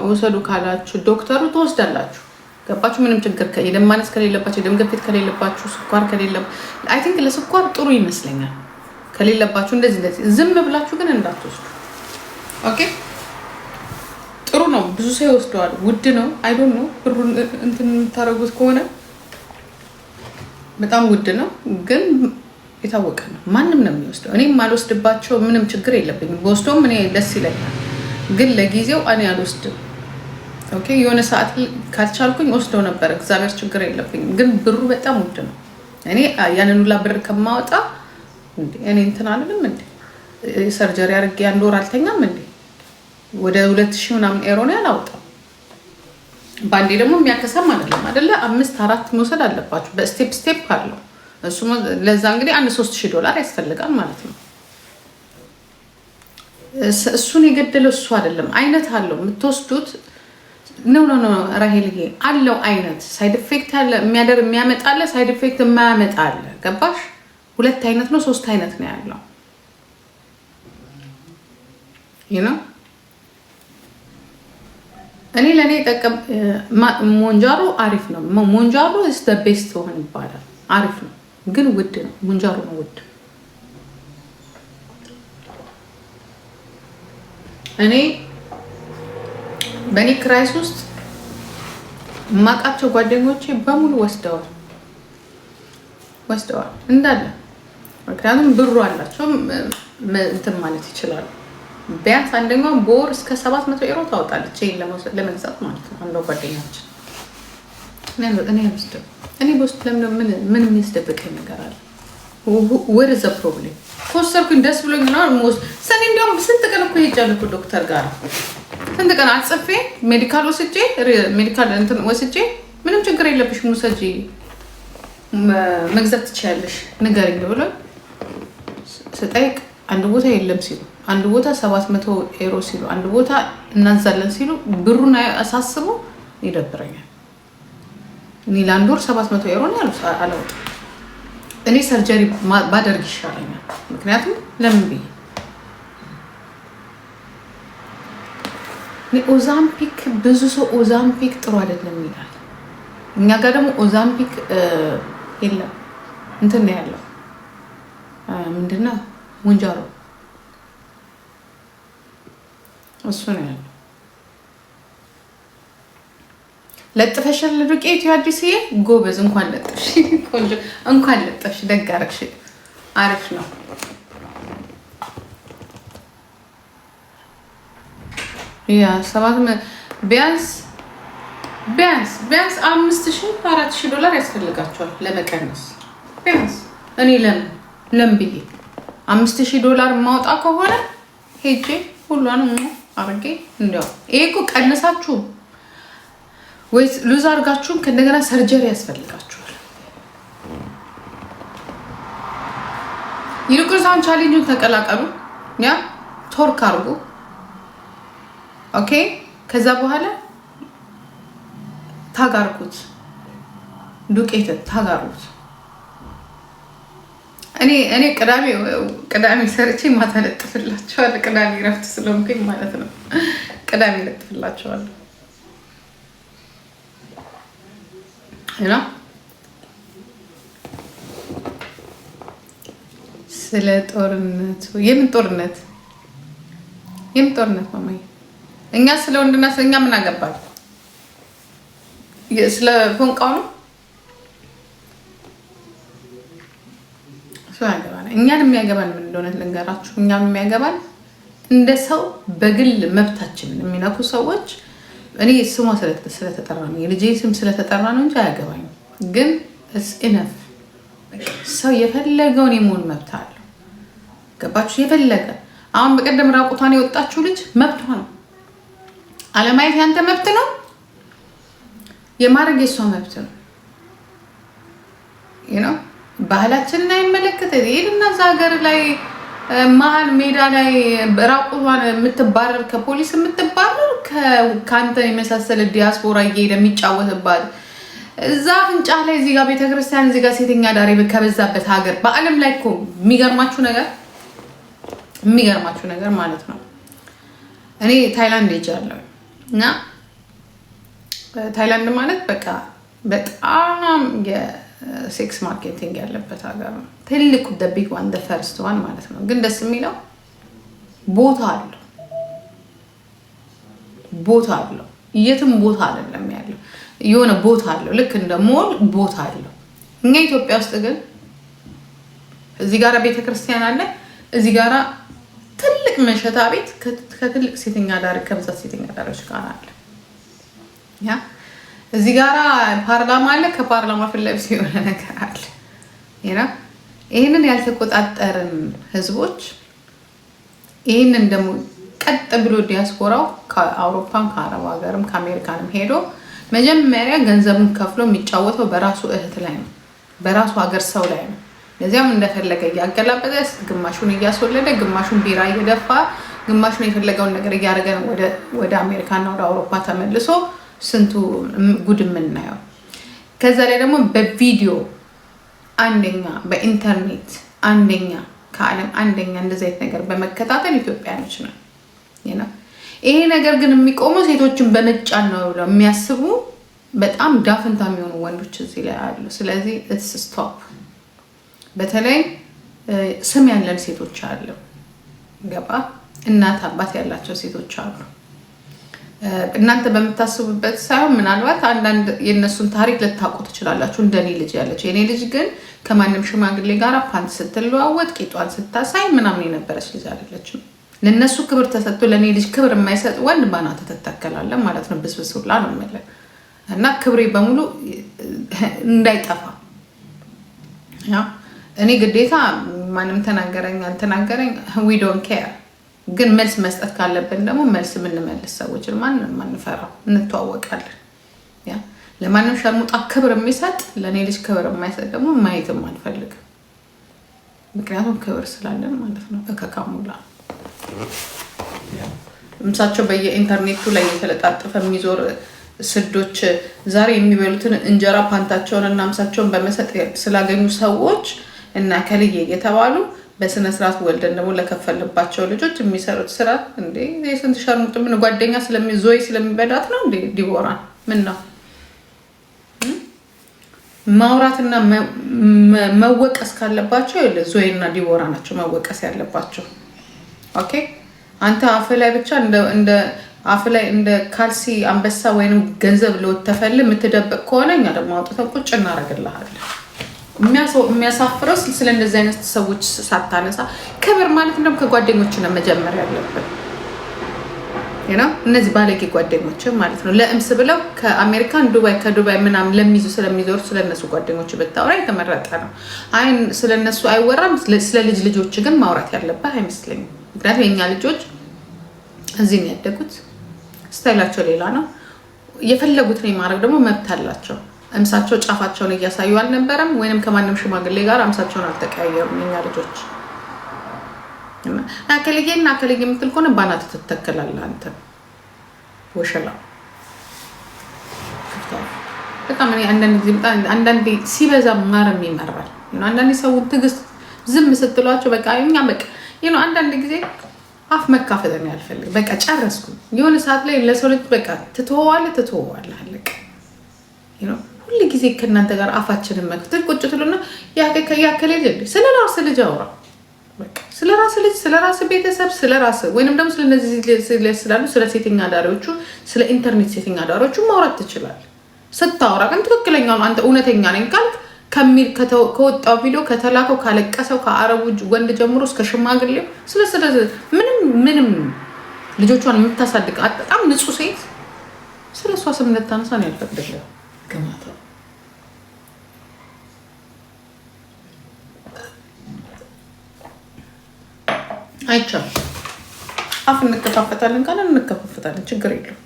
ውሰዱ ካላችሁ ዶክተሩ ትወስዳላችሁ። ገባችሁ? ምንም ችግር የደም ማነስ ከሌለባችሁ፣ የደም ግፊት ከሌለባችሁ፣ ስኳር ከሌለባችሁ፣ አይ ቲንክ ለስኳር ጥሩ ይመስለኛል ከሌለባችሁ፣ እንደዚህ ዝም ብላችሁ ግን እንዳትወስዱ። ኦኬ ጥሩ ነው። ብዙ ሰው ይወስደዋል። ውድ ነው። አይ ዶንት ኖ ብሩን እንትን የምታደርጉት ከሆነ በጣም ውድ ነው፣ ግን የታወቀ ነው። ማንም ነው የሚወስደው። እኔም አልወስድባቸው ምንም ችግር የለብኝም። በወስዶም እኔ ደስ ይለኛል፣ ግን ለጊዜው እኔ አልወስድም። ኦኬ የሆነ ሰዓት ካልቻልኩኝ ወስደው ነበር። እግዚአብሔር ችግር የለብኝም፣ ግን ብሩ በጣም ውድ ነው። እኔ ያንን ሁላ ብር ከማወጣ እኔ እንትን አልልም እንዴ? ሰርጀሪ አድርጌ 1 ወር አልተኛም እንዴ? ወደ 2000 ምናምን ኤሮ ነው ያላወጣው። ባንዴ ደግሞ የሚያከሰም አይደለ? 5-4 መውሰድ አለባችሁ። በስቴፕ አለው እሱ። ለዛ እንግዲህ $3000 ያስፈልጋል ማለት ነው። እሱን የገደለው እሱ አይደለም። አይነት አለው የምትወስዱት። ኖ ራሄልዬ አለው አይነት ሳይድ ኢፌክት አለ። የሚያመጣለ ሳይድ ኢፌክት የማያመጣለ። ገባሽ? 2 አይነት ነው 3 አይነት ነው ያለው። ነው እኔ ለእኔ ጠቀም ሞንጃሮ አሪፍ ነው። ሞንጃሮ is the best ሆን ይባላል። አሪፍ ነው ግን ውድ ነው። ሞንጃሮ ነው ውድ። እኔ በእኔ ክራይስ ውስጥ የማውቃቸው ጓደኞቼ በሙሉ ወስደዋል። ወስደዋል እንዳለ። ምክንያቱም ብሩ አላቸው እንትን ማለት ይችላሉ። ቢያንስ አንደኛው በወር እስከ 700 ዩሮ ታወጣለች ይሄን ለመግዛት ማለት ነው። አንዷ ጓደኛችን እኔ በውስጥ ምን የሚያስደብቀኝ ነገር አለ? ወደ ዘ ፕሮብሌም ኮስተርኩኝ ደስ ብሎኝ ነው ሞስ ሰኔ እንዲያውም ስንት ቀን እኮ ሄጃለሁ እኮ ዶክተር ጋር ስንት ቀን አጽፌ ሜዲካል እንትን ወስጄ ምንም ችግር የለብሽም ውሰጂ መግዛት ትችያለሽ ንገሪኝ ብሎ ስጠይቅ አንድ ቦታ የለም ሲሉ፣ አንድ ቦታ 700 ዩሮ ሲሉ፣ አንድ ቦታ እናዛለን ሲሉ ብሩን አሳስበው ይደብረኛል። እኔ ለአንድ ወር 700 ዩሮ ነው አላወጣም። እኔ ሰርጀሪ ባደርግ ይሻለኛል። ምክንያቱም ለምን ብዬ ኦዛምፒክ ብዙ ሰው ኦዛምፒክ ጥሩ አይደለም ይላል። እኛ ጋር ደግሞ ኦዛምፒክ የለም እንትን ነው ያለው ምንድነው ሙንጃሮ እሱ ነው ያለው። ለጥፈሻል ዱቄት አዲስዬ ጎበዝ እንኳን ለጥፍሽ ቆንጆ እንኳን ለጥፍሽ ደግ አደረግሽ። አሪፍ ነው። ያ 700 ቢያንስ 5000 4000 ዶላር ያስፈልጋቸዋል ለመቀነስ ቢያንስ። እኔ ለምን ብዬ 5000 ዶላር ማውጣ ከሆነ ሄጄ ሁሉንም አርጌ እንደው ይሄ እኮ ቀንሳችሁ ወይስ ሉዝ አርጋችሁም ከእንደገና ሰርጀሪ ያስፈልጋችኋል። ይልቁንሳን ቻሌንጁን ተቀላቀሉ። ያ ቶርክ አርጉ። ኦኬ ከዛ በኋላ ታጋርኩት ዱቄት ታጋሩት። እኔ ቅዳሜ ሰርቼ ማታ ለጥፍላችኋለሁ። ቅዳሜ ረፍት ስለሆንኩኝ ማለት ነው። ቅዳሜ ለጥፍላችኋለሁ እና ስለ ጦርነቱ የምን ጦርነት ማማዬ? እኛ ስለ ወንድና ስለኛ ምን አገባል? ስለ ፎንቃው ነው እኛን የሚያገባን ምን እንደሆነ ልንገራችሁ። እኛን የሚያገባን እንደ ሰው በግል መብታችንን የሚነኩ ሰዎች እኔ ስሟ ስለተጠራ ነው የልጄ ስም ስለተጠራ ነው እንጂ አያገባኝም። ግን ኢነፍ ሰው የፈለገውን የመሆን መብት አለው። ገባችሁ? የፈለገ አሁን በቀደም ራቁቷን የወጣችው ልጅ መብቷ ነው። አለማየት ያንተ መብት ነው። የማድረግ የሷ መብት ነው። ነው ባህላችንን አይመለከት። ይሄንና እዛ ሀገር ላይ መሀል ሜዳ ላይ ራቁቷን የምትባረር ከፖሊስ የምትባረር ከአንተ የመሳሰለ ዲያስፖራ እየሄደ የሚጫወትባት እዛ ፍንጫ ላይ እዚህ ጋር ቤተክርስቲያን እዚህ ጋር ሴተኛ ዳሪ ከበዛበት ሀገር በዓለም ላይ እኮ የሚገርማችሁ ነገር ማለት ነው። እኔ ታይላንድ ሄጃለሁ እና ታይላንድ ማለት በቃ በጣም የሴክስ ማርኬቲንግ ያለበት ሀገር ነው። ትልቁ ቢግ ዋን ፈርስት ዋን ማለት ነው። ግን ደስ የሚለው ቦታ አለው። የትም ቦታ አይደለም ያለው፣ የሆነ ቦታ አለው። ልክ እንደ ሞል ቦታ አለው። እኛ ኢትዮጵያ ውስጥ ግን እዚህ ጋራ ቤተክርስቲያን አለ፣ እዚህ ጋራ ትልቅ መሸታ ቤት ከትልቅ ሴተኛ ዳሪ ከብዛት ሴተኛ ዳሪዎች ጋር አለ። ያ እዚህ ጋራ ፓርላማ አለ፣ ከፓርላማ ፊት ለፊት የሆነ ነገር አለ። ይሄንን ያልተቆጣጠርን ህዝቦች ይሄንን ደግሞ ቀጥ ብሎ ዲያስፖራው ከአውሮፓም ከአረብ ሀገርም ከአሜሪካንም ሄዶ መጀመሪያ ገንዘቡን ከፍሎ የሚጫወተው በራሱ እህት ላይ ነው፣ በራሱ ሀገር ሰው ላይ ነው። ለዚያም እንደፈለገ እያገላበጠ ግማሹን እያስወለደ ግማሹን ቢራ እየደፋ ግማሹን የፈለገውን ነገር እያደረገ ነው ወደ አሜሪካና ወደ አውሮፓ ተመልሶ ስንቱ ጉድ የምናየው። ከዛ ላይ ደግሞ በቪዲዮ አንደኛ፣ በኢንተርኔት አንደኛ፣ ከዓለም አንደኛ እንደዚህ አይነት ነገር በመከታተል ኢትዮጵያኖች ነው። ይሄ ነገር ግን የሚቆመው ሴቶችን በመጫን ነው ብለው የሚያስቡ በጣም ዳፍንታ የሚሆኑ ወንዶች እዚህ ላይ አሉ። ስለዚህ ስቶፕ። በተለይ ስም ያለን ሴቶች አሉ፣ ገባ? እናት አባት ያላቸው ሴቶች አሉ። እናንተ በምታስቡበት ሳይሆን ምናልባት አንዳንድ የእነሱን ታሪክ ልታውቁ ትችላላችሁ። እንደኔ ልጅ ያለች የኔ ልጅ ግን ከማንም ሽማግሌ ጋር ፓንት ስትለዋወጥ ቂጧን ስታሳይ ምናምን የነበረች ልጅ አይደለችም። ለእነሱ ክብር ተሰጥቶ ለእኔ ልጅ ክብር የማይሰጥ ወንድ ባናተ ትተከላለ ማለት ነው። ብስብስ ሁላ ነው የምልህ እና ክብሬ በሙሉ እንዳይጠፋ እኔ ግዴታ ማንም ተናገረኝ አልተናገረኝ ዊ ዶንት ኬር። ግን መልስ መስጠት ካለብን ደግሞ መልስ የምንመልስ ሰዎች ማንም አንፈራው፣ እንተዋወቃለን። ለማንም ሸርሙጣ ክብር የሚሰጥ ለእኔ ልጅ ክብር የማይሰጥ ደግሞ ማየትም አልፈልግም። ምክንያቱም ክብር ስላለን ማለት ነው። እከካሙላ እምሳቸው በየኢንተርኔቱ ላይ የተለጣጠፈ የሚዞር ስዶች ዛሬ የሚበሉትን እንጀራ ፓንታቸውን እና እምሳቸውን በመሰጥ ስላገኙ ሰዎች እና ከልዬ የተባሉ በስነ ስርዓት ወልደን ደግሞ ለከፈልባቸው ልጆች የሚሰሩት ስራ እንዴ! የስንት ሸርሙጥ ምን ጓደኛ ዞይ ስለሚበዳት ነው እንዴ? ዲቦራን ምን ነው ማውራትና መወቀስ ካለባቸው ዞይና ዲቦራ ናቸው መወቀስ ያለባቸው። ኦኬ አንተ አፍ ላይ ብቻ እንደ አፍ ላይ እንደ ካልሲ አንበሳ ወይንም ገንዘብ ለወተፈል የምትደብቅ ከሆነ እኛ ደግሞ አውጥተን ቁጭ እናደርግልሃለን። የሚያሳፍረው ስለ እንደዚህ አይነት ሰዎች ሳታነሳ ክብር ማለት እንደውም ከጓደኞች ነው መጀመር ያለብን። እነዚህ ባለጌ ጓደኞች ማለት ነው ለእምስ ብለው ከአሜሪካን ዱባይ ከዱባይ ምናምን ስለሚዞሩ ስለነሱ ጓደኞች ብታወራ የተመረጠ ነው። አይ ስለነሱ አይወራም። ስለ ልጆች ግን ማውራት ያለበት አይመስለኝም። ምክንያቱም የኛ ልጆች እዚህ ነው ያደጉት። ስታይላቸው ሌላ ነው። የፈለጉትን የማድረግ ደግሞ መብት አላቸው። እምሳቸው ጫፋቸውን እያሳዩ አልነበረም ወይንም ከማንም ሽማግሌ ጋር እምሳቸውን አልተቀያየሩም የኛ ልጆች። አከልዬና አከልዬ የምትል ከሆነ ባናት ትተከላለህ አንተ ወሸላ። በጣም አንዳንዴ ሲበዛ ማረም ይመራል። አንዳንዴ ሰውን ትዕግስት ዝም ስትሏቸው በቃ እኛ በቃ አንዳንድ ጊዜ አፍ መካፈተን ያልፈልግ በቃ ጨረስኩ። የሆነ ሰዓት ላይ ለሰው ልጅ በቃ ትተወዋለህ አለቀ። ሁሉ ጊዜ ከእናንተ ጋር አፋችንን መክተል ቁጭ ትሉና ያከለ ልጅ ስለ ራስ ልጅ አውራ። በቃ ስለ ራስ ልጅ፣ ስለ ራስ ቤተሰብ፣ ስለ ራስ ወይንም ደግሞ ስለ እነዚህ ስላሉ ስለ ሴተኛ አዳሪዎቹ፣ ስለ ኢንተርኔት ሴተኛ አዳሪዎቹ ማውራት ትችላለህ። ስታወራ ግን ትክክለኛውን አንተ እውነተኛ ነኝ ካልክ ከሚል ከወጣው ቪዲዮ ከተላከው ካለቀሰው ከአረቡ ወንድ ጀምሮ እስከ ሽማግሌው ምንም ልጆቿን የምታሳድግ በጣም ንጹህ ሴት ስለ እሷ ስም እንድታነሳ ነው ያልፈቅድልህ። ገማታ አይቻልም። አፍ እንከፋፈታለን ካለን እንከፋፈታለን፣ ችግር የለውም።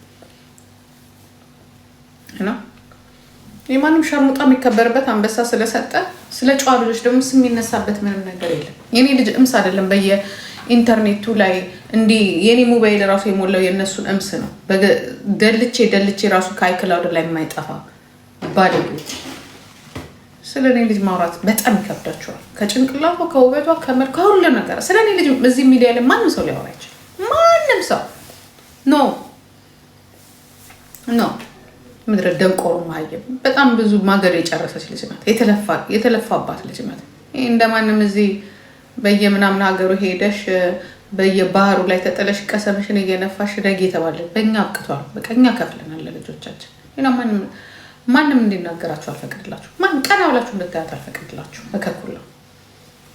የማንም ሸርሙጣ የሚከበርበት አንበሳ ስለሰጠ ስለ ጨዋ ልጆች ደግሞ ስም የሚነሳበት ምንም ነገር የለም። የኔ ልጅ እምስ አይደለም በየኢንተርኔቱ ላይ እንዲህ የኔ ሞባይል ራሱ የሞላው የእነሱን እምስ ነው። ደልቼ ራሱ ከአይክላውድ ላይ የማይጠፋ ባለቤት። ስለ እኔ ልጅ ማውራት በጣም ይከብዳቸዋል። ከጭንቅላቷ ከውበቷ ከመልኳ ሁሉ ነገር ስለ እኔ ልጅ እዚህ ሚዲያ ላይ ማንም ሰው ሊያወራ አይችልም። ማንም ሰው ኖ ምድረ ደንቆሮ ማየም በጣም ብዙ ማገር የጨረሰች ልጅ ናት። የተለፋባት ልጅ ናት። ይሄ እንደማንም እዚህ በየምናምን ሀገሩ ሄደሽ በየባህሩ ላይ ተጠለሽ ቀሰምሽን እየነፋሽ ደግ የተባለ በእኛ አብቅቷል። በቃ እኛ ከፍለናል ለልጆቻችን። ማንም እንዲናገራችሁ አልፈቅድላችሁ። ቀና ብላችሁ እንድታያት አልፈቅድላችሁ። እከኩላ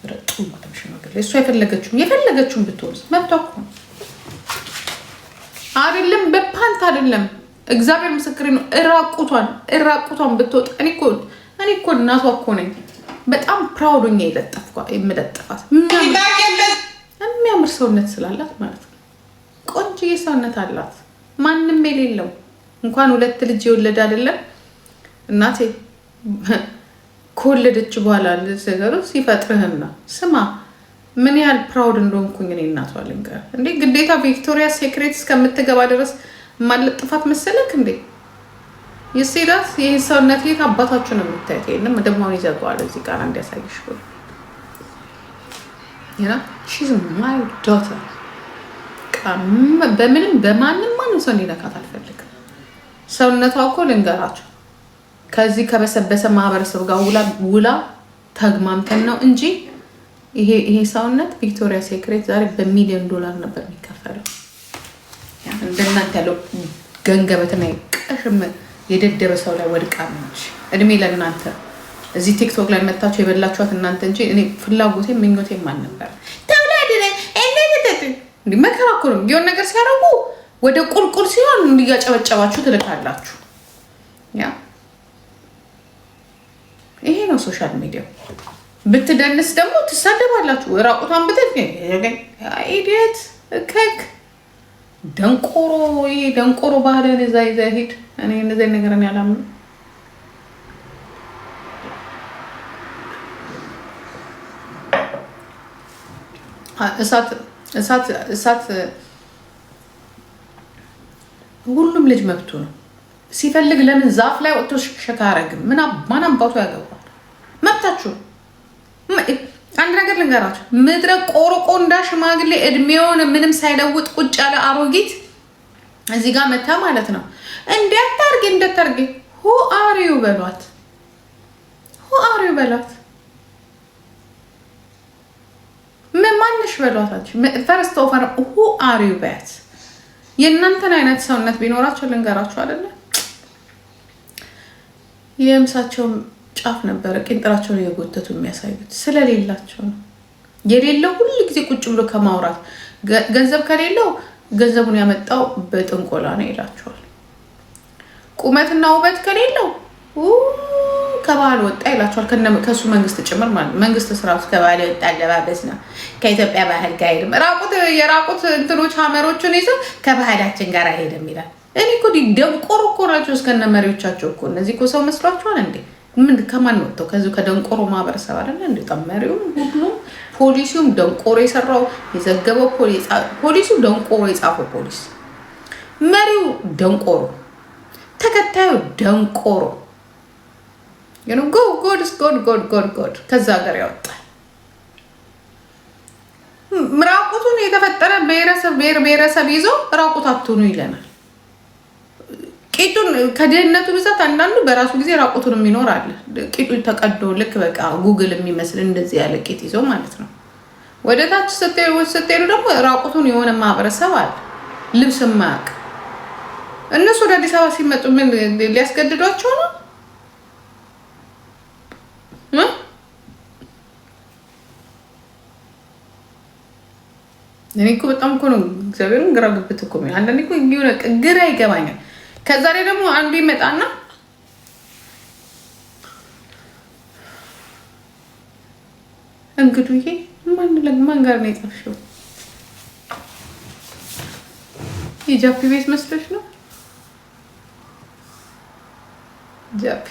ረጡ ማተምሽናገር እሷ የፈለገችውን ብትወርስ መብቷ እኮ ነው። አይደለም በፓንት አይደለም እግዚአብሔር ምስክሬ ነው። እራቁቷን ብትወጥ እኔ እኮ እናቷ እኮ ነኝ። በጣም ፕራውድ ሆኜ የምለጥፋት የሚያምር ሰውነት ስላላት ማለት ነው። ቆንጆዬ ሰውነት አላት ማንም የሌለው። እንኳን 2 ልጅ የወለደ አይደለም እናቴ ከወለደች በኋላ ነገሩ ሲፈጥርህና ስማ ምን ያህል ፕራውድ እንደሆንኩኝ እኔ እናቷ ልንገር እንዴ። ግዴታ ቪክቶሪያ ሴክሬት እስከምትገባ ድረስ ማለጥፋት መሰለክ እንዴ? የሴዳት ይህ ሰውነት የት አባታችሁ ነው የምታዩት? ይሄንም ደሞን ይዘጋዋል እዚህ ጋር እንዲያሳይሽ ብሎ she's my daughter። በማንም ሰው እንዲነካት አልፈልግም። ሰውነቷ እኮ ልንገራችሁ ከዚህ ከበሰበሰ ማህበረሰብ ጋር ውላ ተግማምተን ነው እንጂ ይሄ ሰውነት ቪክቶሪያ ሴክሬት ዛሬ $1 ሚሊዮን ነበር የሚከፈለው። እንደናንተ ያለው ገንገበትና ቀሽም የደደበ ሰው ላይ ወድቃ ነች። እድሜ ለእናንተ እዚህ ቲክቶክ ላይ መታችሁ የበላችኋት እናንተ እንጂ እኔ ፍላጎቴ ምኞቴም አልነበረ። እንዲህ መከራ እኮ ነው። የሆነ ነገር ሲያደርጉ ወደ ቁልቁል ሲሆን እንዲያጨበጨባችሁ ትልካላችሁ። ያ ይሄ ነው ሶሻል ሚዲያ። ብትደንስ ደግሞ ትሳደባላችሁ። ራቁቷን ብትል ኢዲየት ከክ ደንቆሮ፣ ይሄ ደንቆሮ ባህልን እዛ ይዛ ሂድ። እኔ እንደዚህ ነገር ነው ያላምነው። እሳት ሁሉም ልጅ መብቱ ነው። ሲፈልግ ለምን ዛፍ ላይ ወጥቶ ሸካ አያረግም? ማን አባቱ ያገባል? መብታችሁ። አንድ ነገር ልንገራችሁ፣ ምድረ ቆርቆንዳ ሽማግሌ እድሜውን ምንም ሳይለውጥ ቁጭ ያለ አሮጊት እዚህ ጋር መታ ማለት ነው እንዳታርጊ ሁ አሪው በሏት፣ ማንሽ በሏታችሁ። ፈርስት ኦፈር ሁ አሪው በት የእናንተን አይነት ሰውነት ቢኖራቸው ልንገራችሁ አይደለ የምሳቸውም ጫፍ ነበረ ቂንጥራቸውን እየጎተቱ የሚያሳዩት ስለሌላቸው ነው። የሌለው ሁሉ ጊዜ ቁጭ ብሎ ከማውራት ገንዘብ ከሌለው ገንዘቡን ያመጣው በጥንቆላ ነው ይላቸዋል። ቁመትና ውበት ከሌለው ከባህል ወጣ ይላቸዋል። ከሱ መንግስት ጭምር ማለት መንግስት ስራው ከባህል ወጣ አለባበስ ነው። ከኢትዮጵያ ባህል ጋር አይሄድም። የራቁት እንትኖች ሀመሮችን ይዘው ከባህላችን ጋር አይሄድም ይላል። እኔ እኮ ደንቆሮ እኮ ናቸው እስከነ መሪዎቻቸው እኮ። እነዚህ እኮ ሰው መስሏቸዋል እንዴ? ምን ከማን ወጥተው ከዚሁ ከደንቆሮ ማህበረሰብ አይደለ እንዴ? መሪውም ሁሉም ፖሊሲውም ደንቆሮ የሰራው የዘገበው ፖሊሲው ደንቆሮ የጻፈው ፖሊስ፣ መሪው ደንቆሮ፣ ተከታዩ ደንቆሮ ጎድ ከዛ ሀገር ያወጣል። ራቁቱን የተፈጠረ ብሔረሰብ ይዞ ራቁት አትሆኑ ይለናል። ቂጡን ከድህነቱ ብዛት አንዳንዱ በራሱ ጊዜ ራቁቱን የሚኖር አለ። ቂጡ ተቀዶ ልክ በቃ ጉግል የሚመስል እንደዚህ ያለ ቂጥ ይዞ ማለት ነው። ወደ ታች ስትሄዱ ደግሞ ራቁቱን የሆነ ማህበረሰብ አለ፣ ልብስ የማያውቅ። እነሱ ወደ አዲስ አበባ ሲመጡ ምን ሊያስገድዷቸው ነው? እኔ እኮ በጣም እኮ ነው እግዚአብሔርን ግራ ግብት እኮ ነው። አንዳንዴ እኮ ግራ ይገባኛል። ከዛ ላይ ደግሞ አንዱ ይመጣና እንግዲህ ማን ጋር ነው የጠፍሽው? የጃፒ ቤት መስሎሽ ነው? ጃፒ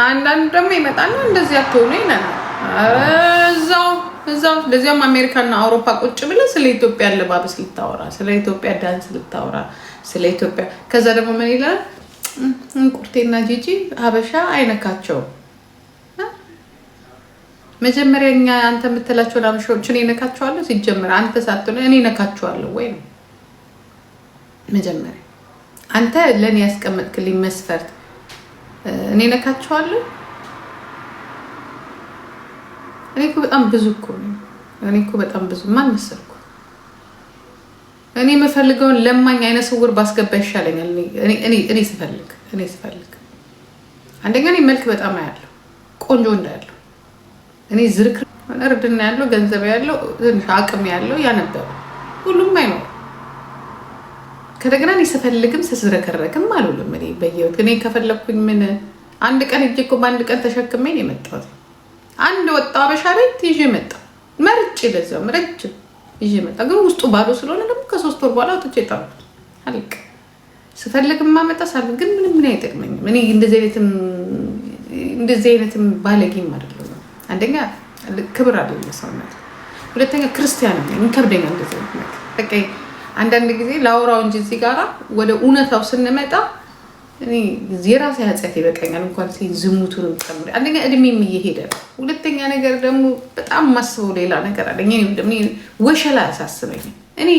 አንዳንዱ ደግሞ ይመጣና እንደዚህ አትሆኑ ይለናል። እዛው ለዚያም አሜሪካና አውሮፓ ቁጭ ብለ ስለ ኢትዮጵያ አለባበስ ልታወራ፣ ስለ ኢትዮጵያ ዳንስ ልታወራ፣ ስለ ኢትዮጵያ። ከዛ ደግሞ ምን ይላል? እንቁርቴና ጂጂ ሀበሻ አይነካቸው። መጀመሪያ እኛ አንተ የምትላቸው ሀበሻዎችን እኔ ሲጀመር አንተ ሳትሆን እኔ ነካቸዋለሁ ወይ ነው መጀመሪያ አንተ ለእኔ ያስቀመጥክልኝ መስፈርት እኔ ነካቸዋለሁ። እኔ እኮ በጣም ብዙ እኮ ነው። እኔ እኮ በጣም ብዙ ማን መሰልኩ? እኔ የምፈልገውን ለማኝ አይነ ስውር ባስገባ ይሻለኛል። እኔ ስፈልግ አንደኛ እኔ መልክ በጣም ያለው ቆንጆ እንዳያለው እኔ ዝርክ እርድና ያለው ገንዘብ ያለው ትንሽ አቅም ያለው ያነበረ ሁሉም አይኖር። ከደግና እኔ ስፈልግም ስዝረከረክም አልውልም። እኔ በየወት እኔ ከፈለኩኝ ምን አንድ ቀን እጄ እኮ በአንድ ቀን ተሸክሜ ነው የመጣሁት። አንድ ወጣ አበሻ ቤት ይዤ መጣ መርጬ ለዛው መርጬ ይዤ መጣ። ግን ውስጡ ባዶ ስለሆነ ደግሞ ከ3 ወር በኋላ አውጥቼ ጣልኩት። አልቅ ስፈልግ ማመጣ ሳልፍ ግን ምን አይጠቅመኝም። እኔ እንደዚህ አይነትም ባለጌም አይደለም። አንደኛ ክብር አይደለም ሰውነት፣ ሁለተኛ ክርስቲያን ነኝ ከብደኛ እንደዚህ አይነት በቃ አንዳንድ ጊዜ ላውራው እንጂ እዚህ ጋራ ወደ እውነታው ስንመጣ እኔ የራሴ ኃጢአት ይበቃኛል። እንኳን ዝሙቱንም ጨምሬ አንደኛ እድሜም እየሄደ ነው። ሁለተኛ ነገር ደግሞ በጣም ማስበው ሌላ ነገር አለኝ። እኔ ወሸላ ያሳስበኝ። እኔ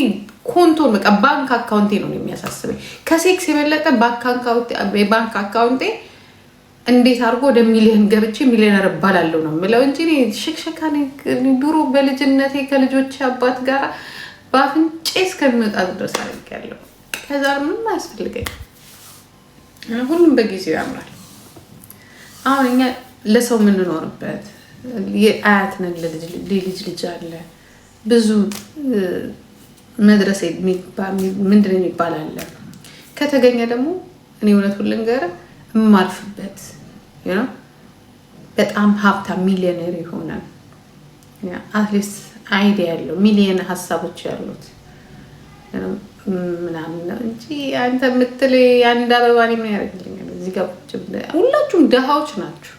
ኮንቶን በቃ ባንክ አካውንቴ ነው የሚያሳስበኝ። ከሴክስ የበለጠ ባንክ አካውንቴ እንዴት አድርጎ ወደ ሚሊዮን ገብቼ ሚሊዮነር እባላለሁ ነው የምለው እንጂ ሽክሸካ ድሮ በልጅነቴ ከልጆች አባት ጋር በአፍንጬ እስከሚወጣ ድረስ አድርጌያለሁ። ከዛ ምንም አያስፈልገኝ። ሁሉም በጊዜው ያምራል። አሁን እኛ ለሰው የምንኖርበት የአያት ነን፣ ልጅ አለ ብዙ መድረስ ምንድን የሚባል አለ። ከተገኘ ደግሞ እኔ እውነቱን ልንገርህ የማልፍበት በጣም ሀብታም ሚሊዮነር የሆነ አትሊስት አይዲያ ያለው ሚሊዮን ሀሳቦች ያሉት ምናምን ነው እንጂ አንተ የምትል የአንድ አበባኔ ምን ያደርግልኛል? እዚህ ጋር ሁላችሁም ድሃዎች ናችሁ።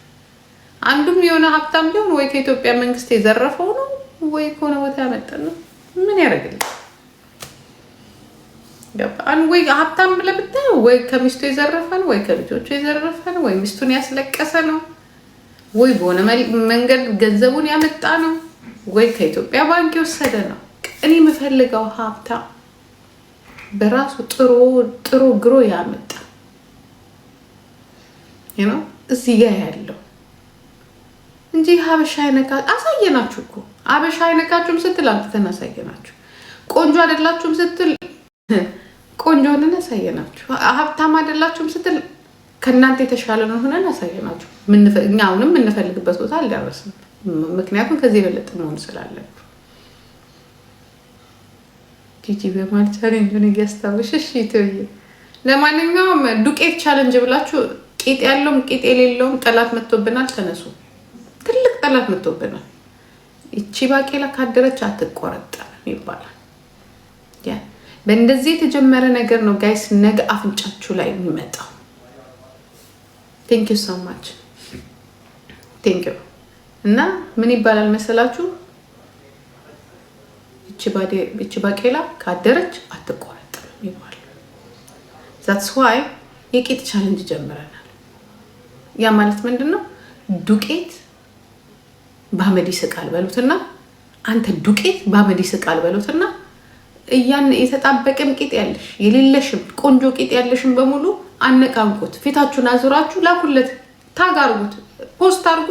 አንዱም የሆነ ሀብታም ቢሆን ወይ ከኢትዮጵያ መንግስት የዘረፈው ነው ወይ ከሆነ ቦታ ያመጣ ነው። ምን ያደርግልኛል? ወይ ሀብታም ብለህ ብታየው ወይ ከሚስቱ የዘረፈ ነው ወይ ከልጆቹ የዘረፈ ነው ወይ ሚስቱን ያስለቀሰ ነው ወይ በሆነ መንገድ ገንዘቡን ያመጣ ነው ወይ ከኢትዮጵያ ባንክ የወሰደ ነው። እኔ የምፈልገው ሀብታም በራሱ ጥሩ ግሮ ያመጣ እዚህ ጋር ያለው እንጂ ሀበሻ አይነካ አሳየናችሁ እኮ። ሀበሻ አይነካችሁም ስትል አምጥተን አሳየናችሁ። ቆንጆ አይደላችሁም ስትል ቆንጆ ሆነን አሳየናችሁ። ሀብታም አይደላችሁም ስትል ከእናንተ የተሻለ ነው ሆነን አሳየናችሁ። እኛ አሁንም የምንፈልግበት ቦታ አልደረስንም። ምክንያቱም ከዚህ የበለጠ መሆን ስላለን ጂጂ በማለት ቻሌንጁን እያስታወሸሽ ይተውዬ። ለማንኛውም ዱቄት ቻሌንጅ ብላችሁ ቂጥ ያለውም ቂጥ የሌለውም ጠላት መጥቶብናል። ተነሱ። ትልቅ ጠላት መጥቶብናል። ይቺ ባቄላ ካደረች አትቆረጠም ይባላል። በእንደዚህ የተጀመረ ነገር ነው ጋይስ ነገ አፍንጫችሁ ላይ የሚመጣው። ቴንክ ዩ ሶ ማች ቴንክ ዩ። እና ምን ይባላል መሰላችሁ? ይቺ ባቄላ ካደረች አትቆረጥም ይባላል። ዛትስ ዋይ የቂጥ ቻሌንጅ ጀምረናል። ያ ማለት ምንድን ነው? ዱቄት በአመድ ይስቃል በሉትና አንተ ዱቄት በአመድ ይስቃል በሉትና የተጣበቀም ቂጥ ያለሽ የሌለሽም ቆንጆ ቂጥ ያለሽም በሙሉ አነቃንቁት። ፊታችሁን አዙራችሁ ላኩለት፣ ታግ አርጉት፣ ፖስት አርጉ።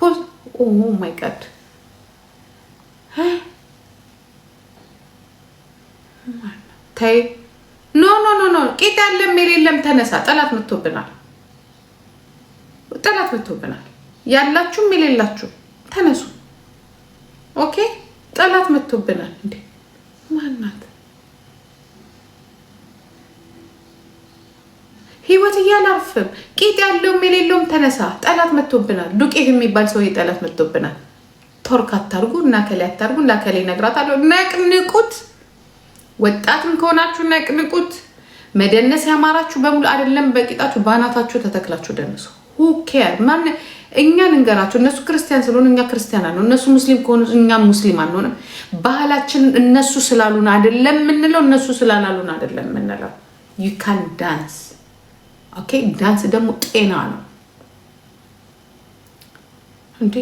ፖስት ኦ ማይ ጋድ ታይ ኖ ኖ ኖ ኖ ቂጥ ያለም የሌለም ተነሳ። ጠላት መጥቶብናል። ጠላት መጥቶብናል። ያላችሁም የሌላችሁ ተነሱ። ኦኬ ጠላት መጥቶብናል። እንዴ ማናት ህይወት እያላርፍም ቂጥ ያለውም የሌለውም ተነሳ። ጠላት መጥቶብናል። ዱቄት የሚባል ሰው ጠላት መጥቶብናል። ቶርክ አታርጉ እና ከላይ አታርጉ እና ከላይ ነግራታለሁ። ነቅንቁት። ወጣትም ከሆናችሁ ነቅንቁት። መደነስ ያማራችሁ በሙሉ አይደለም በቂጣችሁ ባናታችሁ ተተክላችሁ ደንሱ። ሁ ኬር ማን እኛ እንገራችሁ። እነሱ ክርስቲያን ስለሆኑ እኛ ክርስቲያን አንሆን፣ እነሱ ሙስሊም ከሆኑ እኛ ሙስሊም አንሆንም። ባህላችን እነሱ ስላሉን አይደለም የምንለው፣ እነሱ ስላላሉን አይደለም የምንለው። you can dance ኦኬ። ዳንስ ደግሞ ጤና ነው እንዴ።